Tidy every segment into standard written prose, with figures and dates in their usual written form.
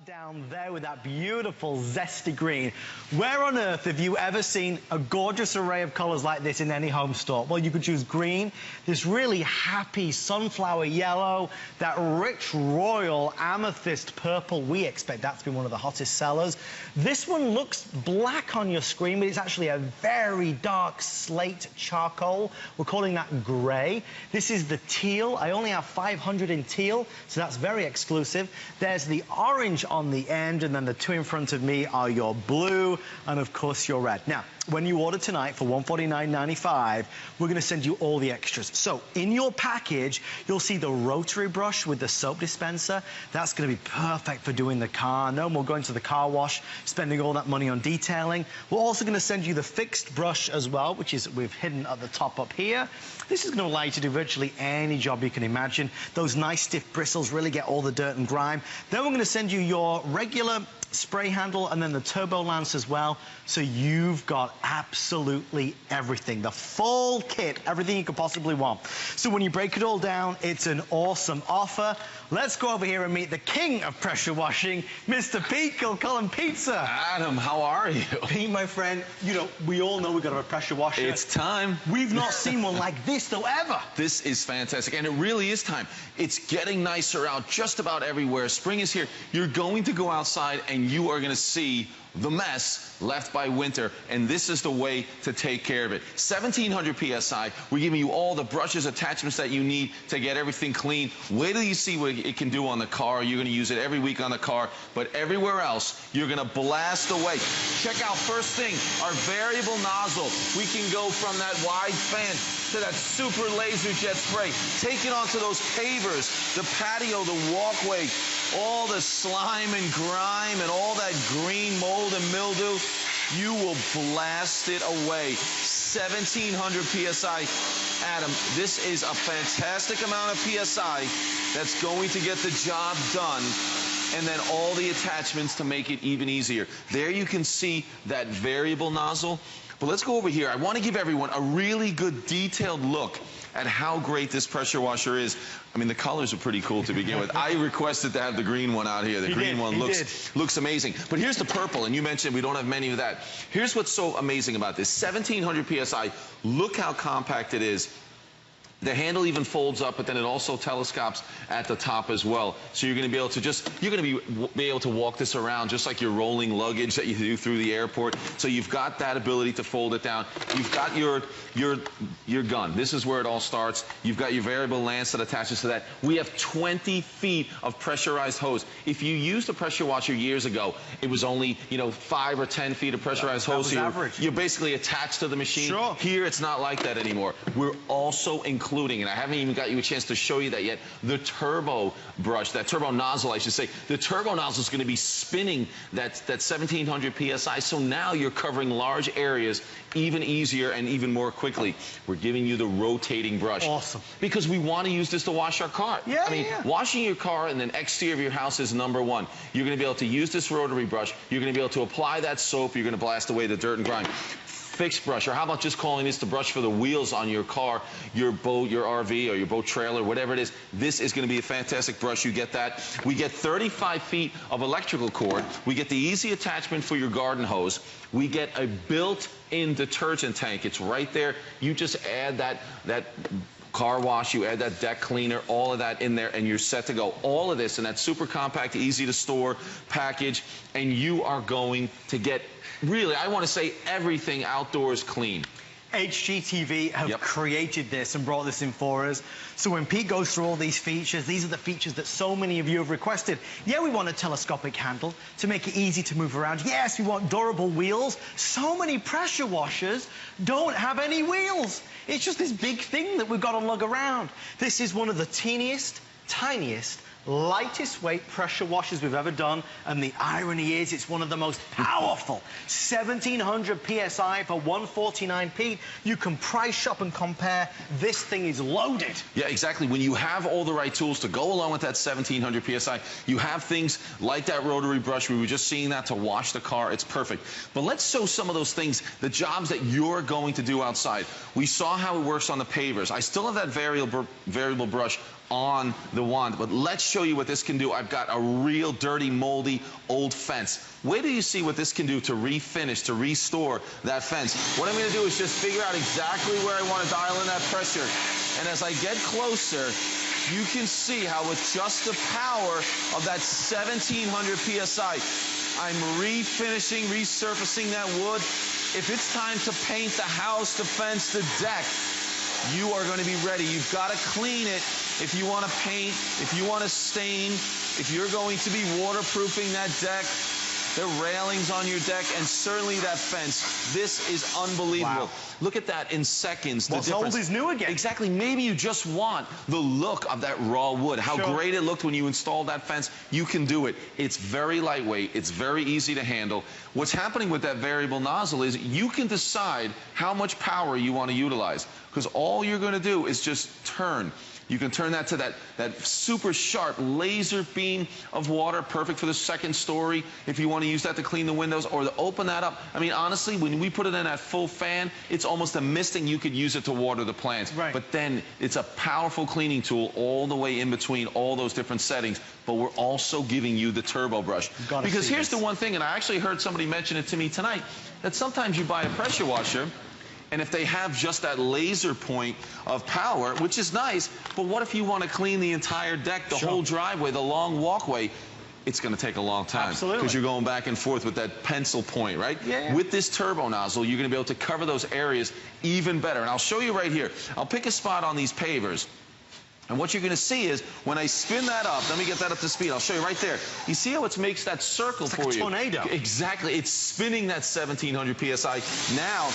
Down there with that beautiful zesty green. Where on earth have you ever seen a gorgeous array of colors like this in any home store? Well, you could choose green, this really happy sunflower yellow, that rich royal amethyst purple. We expect that to be one of the hottest sellers. This one looks black on your screen, but it's actually a very dark slate charcoal. We're calling that gray. This is the teal. I only have 500 in teal, so that's very exclusive. There's the orange on the end, and then the two in front of me are your blue and of course your red. Now, when you order tonight for $149.95, we're going to send you all the extras. So in your package, you'll see the rotary brush with the soap dispenser. That's going to be perfect for doing the car. No more going to the car wash, spending all that money on detailing. We're also going to send you the fixed brush as well, which is we've hidden at the top up here. This is going to allow you to do virtually any job you can imagine. Those nice stiff bristles really get all the dirt and grime. Then we're going to send you your regular spray handle and then the turbo lance as well, so you've got absolutely everything, the full kit, everything you could possibly want. So when you break it all down, it's an awesome offer. Let's go over here and meet the king of pressure washing, Mr. Pete Kilcullen. Pizza. Adam, how are you? Pete, my friend, you know, we all know we've got to have a pressure washer. It's time. We've not seen one like this though ever. This is fantastic, and it really is time. It's getting nicer out just about everywhere. Spring is here. You're going to go outside and you are going to see the mess left by winter, and this is the way to take care of it. 1700 PSI, we're giving you all the brushes, attachments that you need to get everything clean. Wait till you see what it can do on the car. You're going to use it every week on the car, but everywhere else, you're going to blast away. Check out first thing, our variable nozzle. We can go from that wide fan to that super laser jet spray. Take it onto those pavers, the patio, the walkway, all the slime and grime and all that green mold and mildew, you will blast it away. 1700 PSI. Adam, this is a fantastic amount of PSI that's going to get the job done, and then all the attachments to make it even easier. There you can see that variable nozzle. But let's go over here. I want to give everyone a really good detailed look at how great this pressure washer is. I mean, the colors are pretty cool to begin with. I requested to have the green one out here. The green one looks amazing. But here's the purple, and you mentioned we don't have many of that. Here's what's so amazing about this. 1700 PSI, look how compact it is. The handle even folds up, but then it also telescopes at the top as well. So you're going to be able to be able to walk this around just like your rolling luggage that you do through the airport. So you've got that ability to fold it down. You've got your gun. This is where it all starts. You've got your variable lance that attaches to that. We have 20 feet of pressurized hose. If you used a pressure washer years ago, it was only, you know, 5 or 10 feet of pressurized hose. So you're basically attached to the machine. Sure. Here, it's not like that anymore. We're also including, and I haven't even got you a chance to show you that yet, the turbo brush, that turbo nozzle, I should say. The turbo nozzle is going to be spinning that 1700 PSI, so now you're covering large areas even easier and even more quickly. We're giving you the rotating brush. Awesome. Because we want to use this to wash our car. Yeah, I mean, washing your car in the exterior of your house is #1. You're going to be able to use this rotary brush. You're going to be able to apply that soap. You're going to blast away the dirt and grime. Fixed brush, or how about just calling this the brush for the wheels on your car, your boat, your RV, or your boat trailer, whatever it is. This is going to be a fantastic brush. You get that. We get 35 feet of electrical cord. We get the easy attachment for your garden hose. We get a built-in detergent tank. It's right there. You just add that car wash, you add that deck cleaner, all of that in there, and you're set to go. All of this in that super compact, easy to store package, and you are going to get, really, I want to say, everything outdoors clean. HGTV have created this and brought this in for us. So when Pete goes through all these features, these are the features that so many of you have requested. Yeah, we want a telescopic handle to make it easy to move around. Yes, we want durable wheels. So many pressure washers don't have any wheels. It's just this big thing that we've got to lug around. This is one of the teeniest, tiniest, lightest weight pressure washers we've ever done, and the irony is it's one of the most powerful. 1700 PSI for $149. Pete, you can price shop and compare. This thing is loaded. Yeah, exactly. When you have all the right tools to go along with that 1700 PSI, you have things like that rotary brush. We were just seeing that to wash the car. It's perfect. But let's show some of those things, the jobs that you're going to do outside. We saw how it works on the pavers. I still have that variable brush on the wand. But let's show you what this can do. I've got a real dirty, moldy, old fence. Wait till you see what this can do to refinish, to restore that fence. What I'm going to do is just figure out exactly where I want to dial in that pressure. And as I get closer, you can see how with just the power of that 1700 PSI, I'm refinishing, resurfacing that wood. If it's time to paint the house, the fence, the deck, you are going to be ready. You've got to clean it if you want to paint, if you want to stain, if you're going to be waterproofing that deck, the railings on your deck, and certainly that fence. This is unbelievable. Wow. Look at that in seconds. What's old is new again. Exactly. Maybe you just want the look of that raw wood. How great it looked when you installed that fence. You can do it. It's very lightweight. It's very easy to handle. What's happening with that variable nozzle is you can decide how much power you want to utilize, because all you're going to do is just turn. You can turn that to that super sharp laser beam of water, perfect for the second story if you want to use that to clean the windows or to open that up. I mean, honestly, when we put it in that full fan, it's almost a misting. You could use it to water the plants. Right. But then it's a powerful cleaning tool all the way in between all those different settings. But we're also giving you the turbo brush. Because here's the one thing, and I actually heard somebody mention it to me tonight, that sometimes you buy a pressure washer, and if they have just that laser point of power, which is nice, but what if you want to clean the entire deck, the whole driveway, the long walkway? It's going to take a long time. Absolutely. Because you're going back and forth with that pencil point, right? Yeah. With this turbo nozzle, you're going to be able to cover those areas even better. And I'll show you right here. I'll pick a spot on these pavers. And what you're going to see is when I spin that up, let me get that up to speed. I'll show you right there. You see how it makes that circle for you? It's like a tornado. Exactly. It's spinning that 1700 PSI. Now,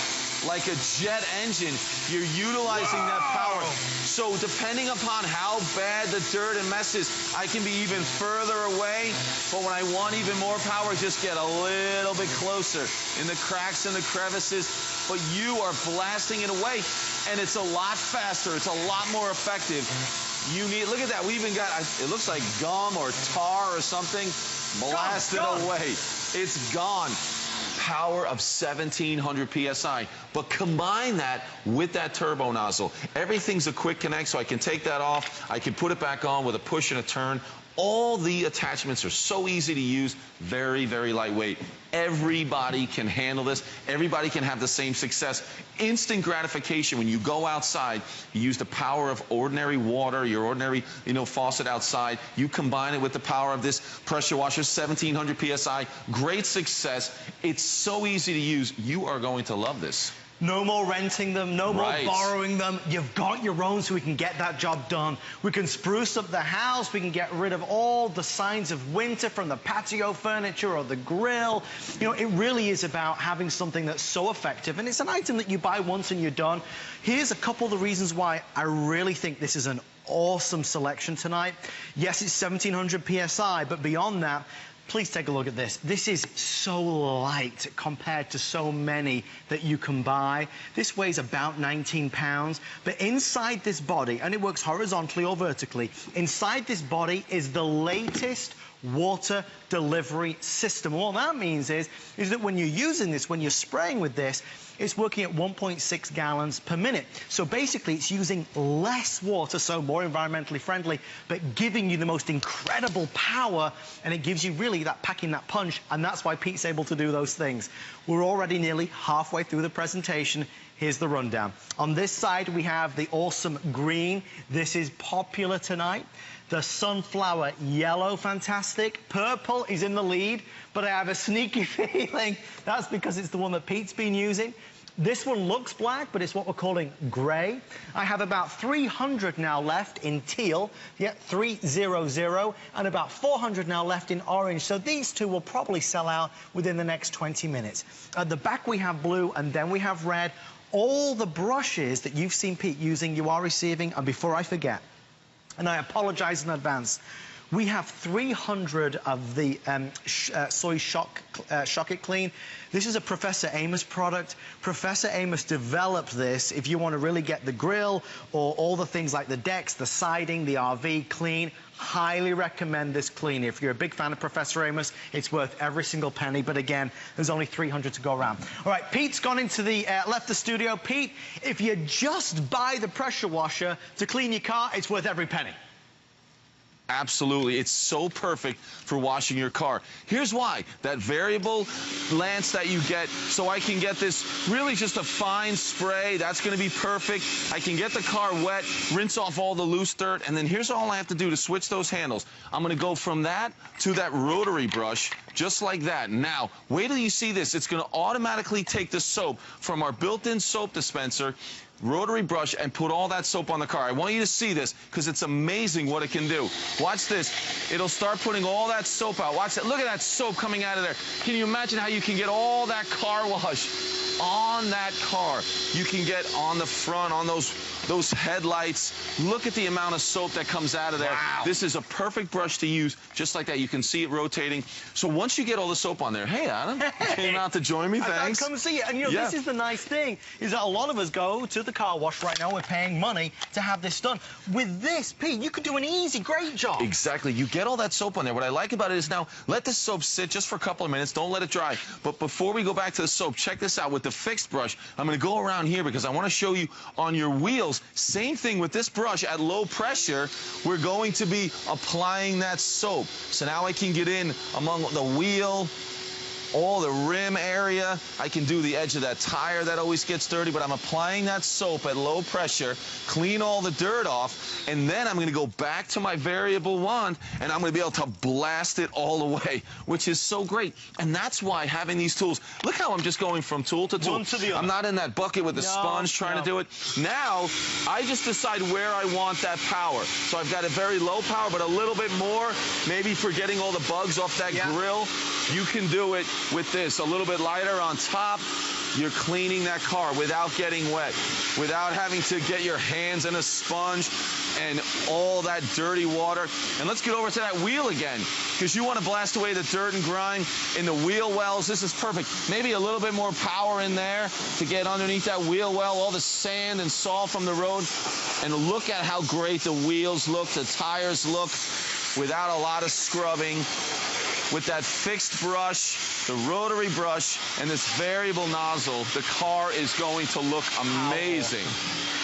like a jet engine, you're utilizing that power. So depending upon how bad the dirt and mess is, I can be even further away. But when I want even more power, just get a little bit closer in the cracks and the crevices. But you are blasting it away. And it's a lot faster. It's a lot more effective. You need, look at that. We even got, it looks like gum or tar or something. Blasted away. It's gone. Power of 1700 PSI. But combine that with that turbo nozzle. Everything's a quick connect, so I can take that off. I can put it back on with a push and a turn. All the attachments are so easy to use, very, very lightweight. Everybody can handle this. Everybody can have the same success. Instant gratification when you go outside. You use the power of ordinary water, your ordinary, faucet outside. You combine it with the power of this pressure washer, 1700 PSI. Great success. It's so easy to use. You are going to love this. No more renting them, no more borrowing them. You've got your own, so we can get that job done. We can spruce up the house. We can get rid of all the signs of winter from the patio furniture or the grill. It really is about having something that's so effective, and it's an item that you buy once and you're done. Here's a couple of the reasons why I really think this is an awesome selection tonight. Yes, it's 1700 PSI, but beyond that, please take a look at this. This is so light compared to so many that you can buy. This weighs about 19 pounds, but inside this body, and it works horizontally or vertically, inside this body is the latest water delivery system. What that means is that when you're using this, when you're spraying with this, it's working at 1.6 gallons per minute. So basically it's using less water, so more environmentally friendly, but giving you the most incredible power, and it gives you really that packing that punch, and that's why Pete's able to do those things. We're already nearly halfway through the presentation. Here's the rundown. On this side, we have the awesome green. This is popular tonight. The sunflower yellow, fantastic. Purple is in the lead, but I have a sneaky feeling that's because it's the one that Pete's been using. This one looks black, but it's what we're calling gray. I have about 300 now left in teal, 300, and about 400 now left in orange. So these two will probably sell out within the next 20 minutes. At the back, we have blue, and then we have red. All the brushes that you've seen Pete using, you are receiving. And before I forget, and I apologize in advance, we have 300 of the Soy Shock It Clean. This is a Professor Amos product. Professor Amos developed this if you want to really get the grill or all the things like the decks, the siding, the RV clean. Highly recommend this clean. If you're a big fan of Professor Amos, it's worth every single penny. But again, there's only 300 to go around. All right, Pete's gone into the left the studio. Pete, if you just buy the pressure washer to clean your car, it's worth every penny. Absolutely. It's so perfect for washing your car. Here's why. That variable lance that you get, so I can get this really just a fine spray. That's going to be perfect. I can get the car wet, rinse off all the loose dirt, and then here's all I have to do to switch those handles. I'm going to go from that to that rotary brush, just like that. Now, wait till you see this. It's going to automatically take the soap from our built-in soap dispenser, rotary brush, and put all that soap on the car. I want you to see this because it's amazing what it can do. Watch this. It'll start putting all that soap out. Watch that. Look at that soap coming out of there. Can you imagine how you can get all that car wash on that car? You can get on the front, on those headlights. Look at the amount of soap that comes out of there. Wow. This is a perfect brush to use, just like that. You can see it rotating. So once you get all the soap on there, hey, Adam, you came out to join me. Thanks. I come see it. And, you know, this is the nice thing, is that a lot of us go to the car wash right now. We're paying money to have this done. With this, Pete, you could do an easy, great job. Exactly. You get all that soap on there. What I like about it is now, let the soap sit just for a couple of minutes. Don't let it dry. But before we go back to the soap, check this out. With the fixed brush, I'm going to go around here because I want to show you on your wheels. Same thing with this brush at low pressure. We're going to be applying that soap. So now I can get in among the wheel, all the rim area. I can do the edge of that tire that always gets dirty, but I'm applying that soap at low pressure, clean all the dirt off, and then I'm going to go back to my variable wand, and I'm going to be able to blast it all away, which is so great. And that's why having these tools, look how I'm just going from tool to tool. One to the other. I'm not in that bucket with the sponge trying to do it. Now, I just decide where I want that power. So I've got a very low power, but a little bit more, maybe for getting all the bugs off that grill. You can do it with this, a little bit lighter on top. You're cleaning that car without getting wet, without having to get your hands in a sponge and all that dirty water. And let's get over to that wheel again, because you want to blast away the dirt and grime in the wheel wells. This is perfect. Maybe a little bit more power in there to get underneath that wheel well, all the sand and salt from the road. And look at how great the wheels look, the tires look, without a lot of scrubbing. With that fixed brush, the rotary brush, and this variable nozzle, the car is going to look amazing.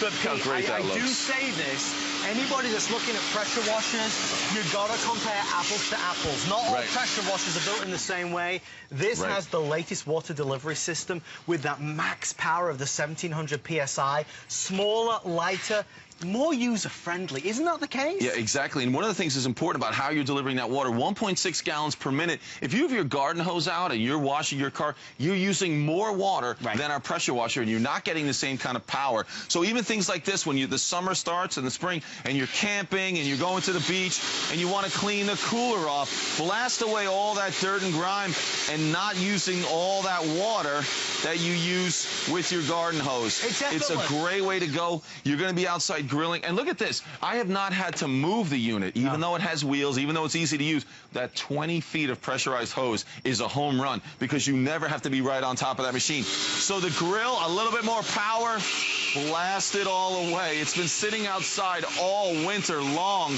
But Pete, how great that looks. I do say this. Anybody that's looking at pressure washers, you've got to compare apples to apples. Not all pressure washers are built in the same way. This has the latest water delivery system with that max power of the 1700 PSI. Smaller, lighter, more user-friendly. Isn't that the case? Yeah, exactly. And one of the things that's important about how you're delivering that water, 1.6 gallons per minute. If you have your garden hose out and you're washing your car, you're using more water than our pressure washer, and you're not getting the same kind of power. So even things like this, when the summer starts in the spring and you're camping and you're going to the beach and you want to clean the cooler off, blast away all that dirt and grime and not using all that water that you use with your garden hose. It's a great way to go. You're going to be outside grilling. And look at this. I have not had to move the unit, even though it has wheels, even though it's easy to use. That 20 feet of pressurized hose is a home run because you never have to be right on top of that machine. So the grill, a little bit more power, blast it all away. It's been sitting outside all winter long.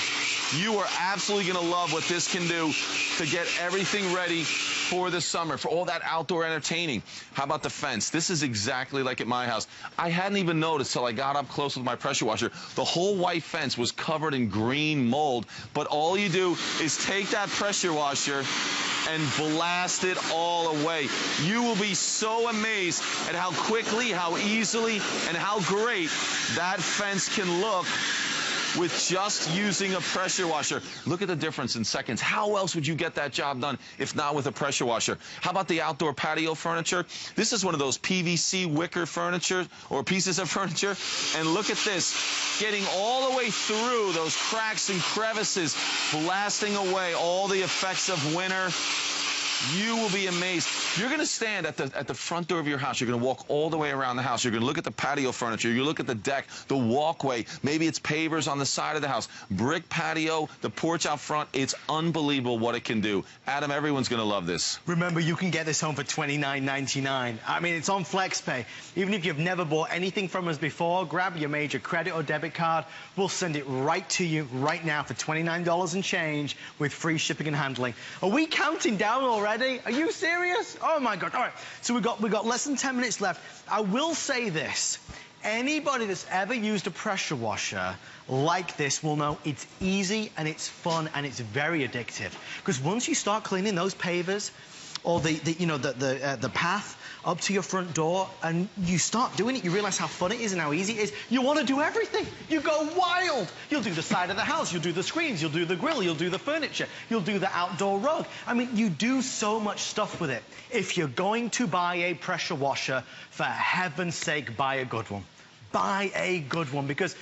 You are absolutely going to love what this can do to get everything ready for the summer, for all that outdoor entertaining. How about the fence? This is exactly like at my house. I hadn't even noticed till I got up close with my pressure washer. The whole white fence was covered in green mold, but all you do is take that pressure washer and blast it all away. You will be so amazed at how quickly, how easily, and how great that fence can look with just using a pressure washer. Look at the difference in seconds. How else would you get that job done if not with a pressure washer? How about the outdoor patio furniture? This is one of those PVC wicker furniture or pieces of furniture. And look at this, getting all the way through those cracks and crevices, blasting away all the effects of winter. You will be amazed. You're going to stand at the front door of your house. You're going to walk all the way around the house. You're going to look at the patio furniture. You look at the deck, the walkway. Maybe it's pavers on the side of the house. Brick patio, the porch out front. It's unbelievable what it can do. Adam, everyone's going to love this. Remember, you can get this home for $29.99. I mean, it's on FlexPay. Even if you've never bought anything from us before, grab your major credit or debit card. We'll send it right to you right now for $29 and change with free shipping and handling. Are we counting down already? Are you serious? Oh my God. All right. So we've got less than 10 minutes left. I will say this. Anybody that's ever used a pressure washer like this will know it's easy and it's fun and it's very addictive. Because once you start cleaning those pavers or the path up to your front door and you start doing it, you realize how fun it is and how easy it is. You want to do everything. You go wild. You'll do the side of the house, you'll do the screens, you'll do the grill, you'll do the furniture, you'll do the outdoor rug. I mean, you do so much stuff with it. If you're going to buy a pressure washer, for heaven's sake, buy a good one. Buy a good one, because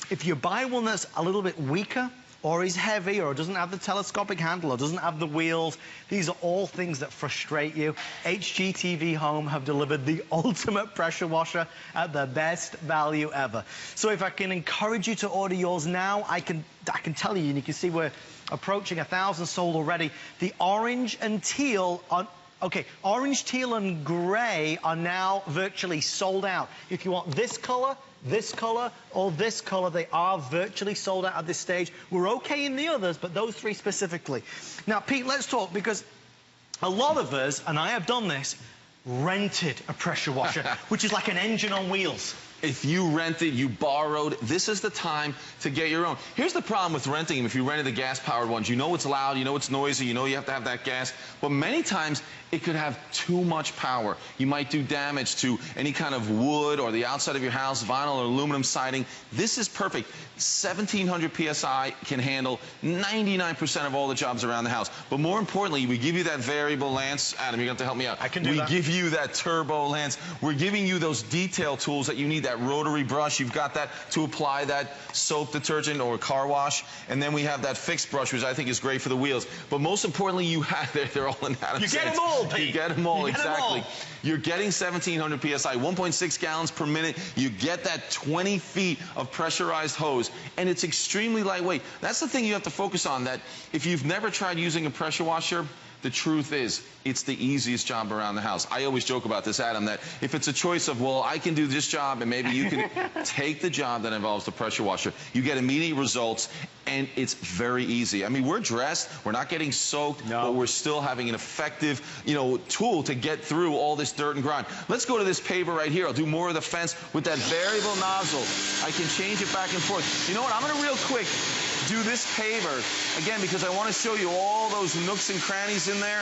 if you buy one that's a little bit weaker, or is heavy, or doesn't have the telescopic handle, or doesn't have the wheels, these are all things that frustrate you. HGTV Home have delivered the ultimate pressure washer at the best value ever. So if I can encourage you to order yours now, I can tell you, and you can see we're approaching 1,000 sold already. The orange and teal are... Okay, orange, teal, and gray are now virtually sold out. If you want this color, or this color, they are virtually sold out at this stage. We're okay in the others, but those three specifically. Now, Pete, let's talk, because a lot of us, and I have done this, rented a pressure washer, which is like an engine on wheels. If you rented, you borrowed, this is the time to get your own. Here's the problem with renting them. If you rented the gas-powered ones, you know it's loud, you know it's noisy, you know you have to have that gas, but many times it could have too much power. You might do damage to any kind of wood or the outside of your house, vinyl or aluminum siding. This is perfect. 1,700 PSI can handle 99% of all the jobs around the house. But more importantly, we give you that variable lance. Adam, you're going to have to help me out. I can do that. We give you that turbo lance. We're giving you those detail tools that you need, that rotary brush. You've got that to apply that soap, detergent, or car wash. And then we have that fixed brush, which I think is great for the wheels. But most importantly, you have, they're all in Adam's hands. You get them all, Pete. You get them all, exactly. You're getting 1,700 PSI, 1.6 gallons per minute. You get that 20 feet of pressurized hose, and it's extremely lightweight. That's the thing you have to focus on, that if you've never tried using a pressure washer, the truth is, it's the easiest job around the house. I always joke about this, Adam, that if it's a choice of, well, I can do this job and maybe you can take the job that involves the pressure washer, you get immediate results, and it's very easy. I mean, we're dressed, we're not getting soaked, but we're still having an effective, tool to get through all this dirt and grime. Let's go to this paver right here. I'll do more of the fence with that variable nozzle. I can change it back and forth. You know what? I'm going to real quick do this paver again because I want to show you all those nooks and crannies in there.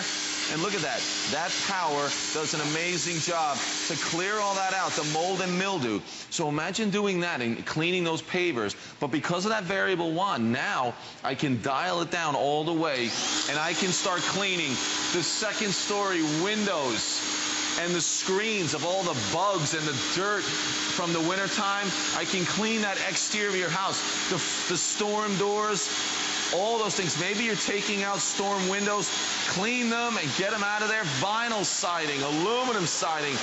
And look at that. That power does an amazing job to clear all that out, the mold and mildew. So imagine doing that and cleaning those pavers. But because of that variable wand, now I can dial it down all the way and I can start cleaning the second story windows and the screens of all the bugs and the dirt from the wintertime. I can clean that exterior of your house, the storm doors, all those things. Maybe you're taking out storm windows, clean them and get them out of there. Vinyl siding, aluminum siding,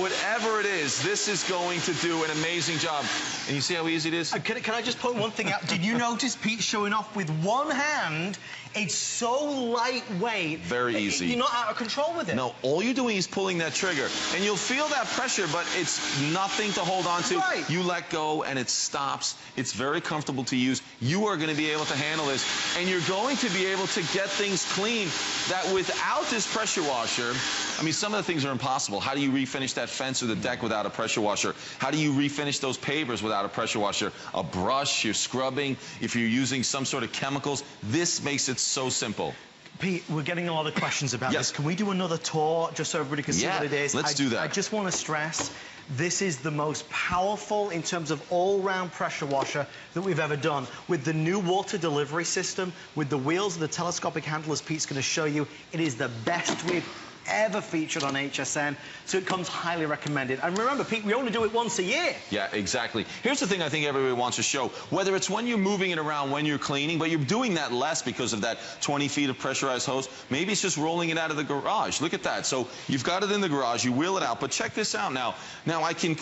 whatever it is, this is going to do an amazing job. And you see how easy it is? Can I just point one thing out? Did you notice Pete showing off with one hand? It's so lightweight. Very easy. You're not out of control with it. No, all you're doing is pulling that trigger. And you'll feel that pressure, but it's nothing to hold on to. Right. You let go and it stops. It's very comfortable to use. You are going to be able to handle this. And you're going to be able to get things clean that without this pressure washer, I mean, some of the things are impossible. How do you refinish that fence or the deck without a pressure washer? How do you refinish those pavers without a pressure washer? A brush, you're scrubbing, if you're using some sort of chemicals, this makes it so simple. Pete, we're getting a lot of questions about this. Can we do another tour just so everybody can see what it is? Let's do that. I just want to stress, this is the most powerful in terms of all-round pressure washer that we've ever done. With the new water delivery system, with the wheels and the telescopic handle, as Pete's going to show you, it is the best we've ever featured on HSN, so it comes highly recommended. And remember, Pete, we only do it once a year. Yeah, exactly. Here's the thing I think everybody wants to show. Whether it's when you're moving it around, when you're cleaning, but you're doing that less because of that 20 feet of pressurized hose, maybe it's just rolling it out of the garage. Look at that. So you've got it in the garage, you wheel it out, but check this out now. Now I can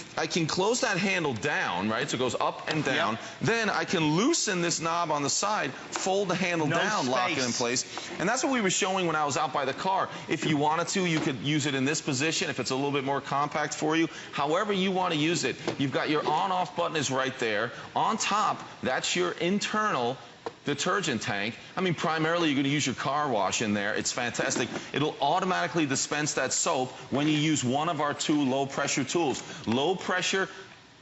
close that handle down, right? So it goes up and down. Then I can loosen this knob on the side, fold the handle down, lock it in place. And that's what we were showing when I was out by the car. If you wanted to, you could use it in this position if it's a little bit more compact for you. However you want to use it. You've got your on-off button is right there. On top, that's your internal detergent tank. I mean, primarily you're going to use your car wash in there. It's fantastic. It'll automatically dispense that soap when you use one of our two low pressure tools. Low pressure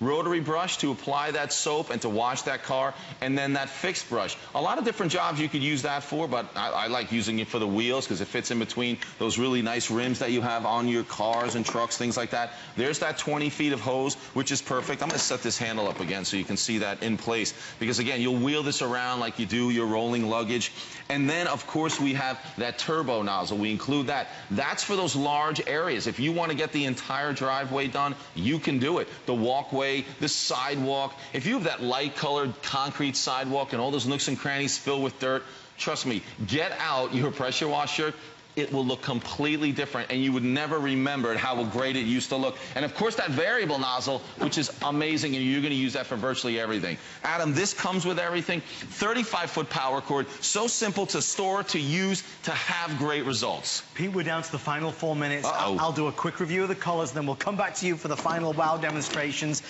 rotary brush to apply that soap and to wash that car, and then that fixed brush. A lot of different jobs you could use that for, but I like using it for the wheels because it fits in between those really nice rims that you have on your cars and trucks, things like that. There's that 20 feet of hose, which is perfect. I'm going to set this handle up again so you can see that in place, because again, you'll wheel this around like you do your rolling luggage. And then, of course, we have that turbo nozzle. We include that. That's for those large areas. If you want to get the entire driveway done, you can do it. The walkway, the sidewalk. If you have that light-colored concrete sidewalk and all those nooks and crannies filled with dirt, trust me, get out your pressure washer. It will look completely different, and you would never remember how great it used to look. And of course, that variable nozzle, which is amazing, and you're going to use that for virtually everything. Adam, this comes with everything. 35-foot power cord, so simple to store, to use, to have great results. Pete, we're down to the final 4 minutes. I'll do a quick review of the colors, then we'll come back to you for the final wow demonstrations.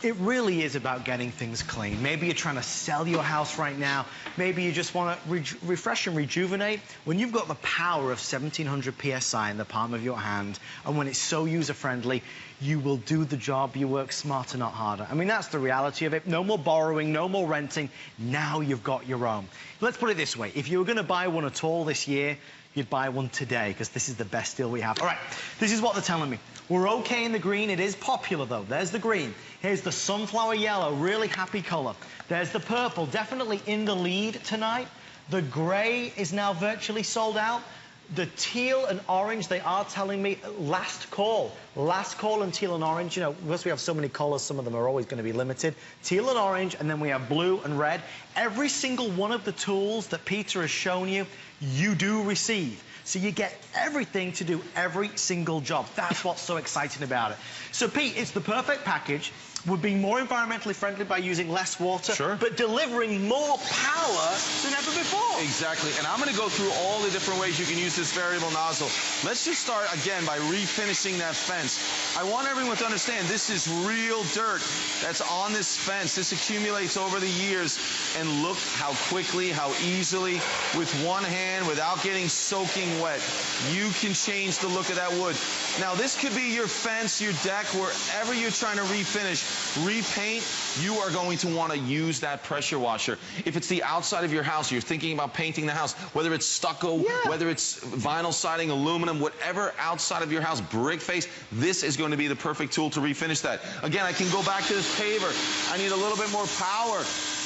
It really is about getting things clean. Maybe you're trying to sell your house right now. Maybe you just want to refresh and rejuvenate. When you've got the power of 1700 PSI in the palm of your hand, and when it's so user-friendly, you will do the job. You work smarter, not harder. I mean, that's the reality of it. No more borrowing, no more renting. Now you've got your own. Let's put it this way. If you were going to buy one at all this year, you'd buy one today, because this is the best deal we have. All right, this is what they're telling me. We're okay in the green. It is popular, though. There's the green. Here's the sunflower yellow, really happy color. There's the purple, definitely in the lead tonight. The gray is now virtually sold out. The teal and orange, they are telling me, last call. Last call in teal and orange. You know, because we have so many colors, some of them are always going to be limited. Teal and orange, and then we have blue and red. Every single one of the tools that Peter has shown you, you do receive. So you get everything to do every single job. That's what's so exciting about it. So, Pete, it's the perfect package. We're being more environmentally friendly by using less water, but delivering more power than ever before. Exactly, and I'm going to go through all the different ways you can use this variable nozzle. Let's just start, again, by refinishing that fence. I want everyone to understand this is real dirt that's on this fence. This accumulates over the years, and look how quickly, how easily, with one hand, without getting soaking wet, you can change the look of that wood. Now, this could be your fence, your deck, wherever you're trying to refinish, repaint, you are going to want to use that pressure washer. If it's the outside of your house, you're thinking about painting the house, whether it's stucco, whether it's vinyl siding, aluminum, whatever outside of your house, brick face, this is going to be the perfect tool to refinish that. Again, I can go back to this paver. I need a little bit more power.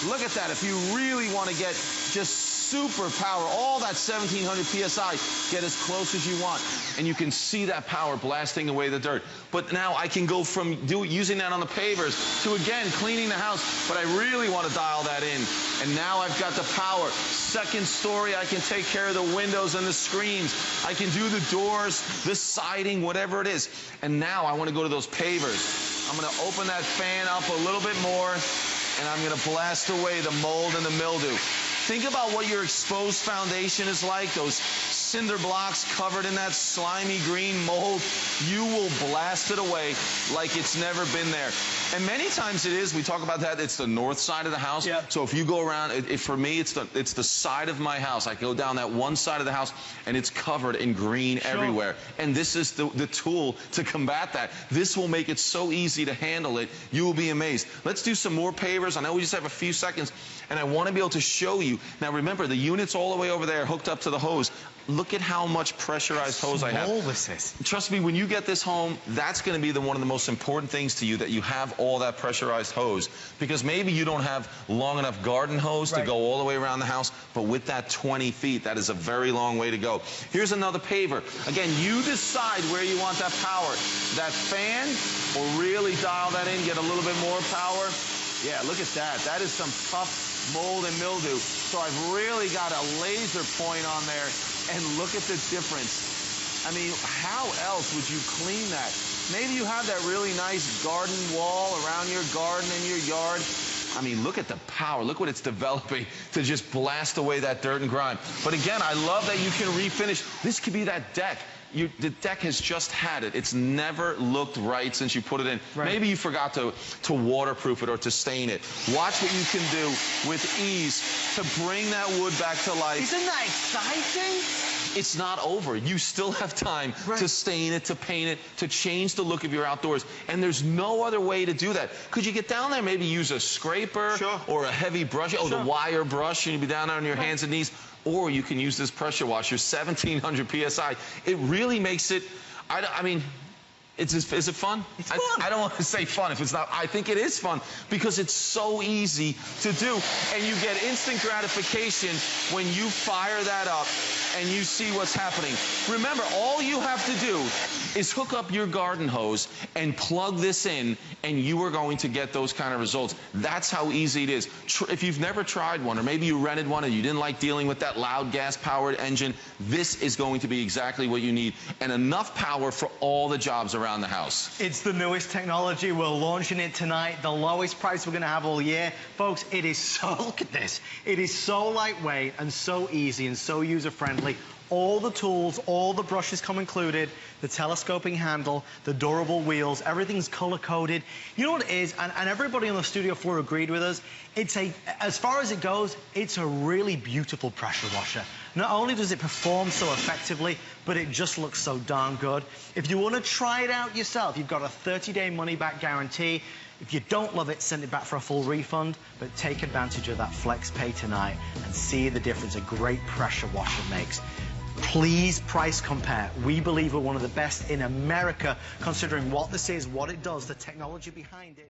Look at that. If you really want to get just super power, all that 1700 PSI, get as close as you want. And you can see that power blasting away the dirt. But now I can go from using that on the pavers to, again, cleaning the house. But I really want to dial that in. And now I've got the power. Second story, I can take care of the windows and the screens. I can do the doors, the siding, whatever it is. And now I want to go to those pavers. I'm going to open that fan up a little bit more, and I'm going to blast away the mold and the mildew. Think about what your exposed foundation is like, those cinder blocks covered in that slimy green mold. You will blast it away like it's never been there. And many times it is, we talk about that, it's the north side of the house. So if you go around, for me, it's the side of my house. I go down that one side of the house, and it's covered in green everywhere. And this is the tool to combat that. This will make it so easy to handle it. You will be amazed. Let's do some more pavers. I know we just have a few seconds, and I want to be able to show you. Now, remember, the unit's all the way over there hooked up to the hose. Look at how much pressurized hose I have. This is. Trust me, when you get this home, that's going to be one of the most important things to you, that you have all that pressurized hose. Because maybe you don't have long enough garden hose to go all the way around the house, but with that 20 feet, that is a very long way to go. Here's another paver. Again, you decide where you want that power. That fan will really dial that in, get a little bit more power. Yeah, look at that. That is some tough mold and mildew. So I've really got a laser point on there, and look at the difference. I mean, how else would you clean that? Maybe you have that really nice garden wall around your garden and your yard. I mean, look at the power. Look what it's developing to just blast away that dirt and grime. But again, I love that you can refinish. This could be that deck. The deck has just had it. It's never looked right since you put it in. Maybe you forgot to waterproof it or to stain it. Watch what you can do with ease to bring that wood back to life. Isn't that exciting? it's not over. You still have time to stain it, to paint it, to change the look of your outdoors. And there's no other way to do that. Could you get down there, maybe use a scraper or a heavy brush, the wire brush, and you'd be down there on your hands and knees, or you can use this pressure washer, 1,700 PSI. It really makes it, I mean, is it fun? It's fun. I don't want to say fun if it's not. I think it is fun because it's so easy to do. And you get instant gratification when you fire that up and you see what's happening. Remember, all you have to do is hook up your garden hose and plug this in, and you are going to get those kind of results. That's how easy it is. If you've never tried one, or maybe you rented one and you didn't like dealing with that loud gas-powered engine, this is going to be exactly what you need, and enough power for all the jobs around the house. It's the newest technology. We're launching it tonight. The lowest price we're going to have all year. Folks, it is so, look at this. It is so lightweight and so easy and so user-friendly. All the tools, all the brushes come included, the telescoping handle, the durable wheels, everything's color-coded. You know what it is, and everybody on the studio floor agreed with us, as far as it goes, it's a really beautiful pressure washer. Not only does it perform so effectively, but it just looks so darn good. If you want to try it out yourself, you've got a 30-day money-back guarantee. If you don't love it, send it back for a full refund, but take advantage of that flex pay tonight and see the difference a great pressure washer makes. Please price compare. We believe we're one of the best in America, considering what this is, what it does, the technology behind it.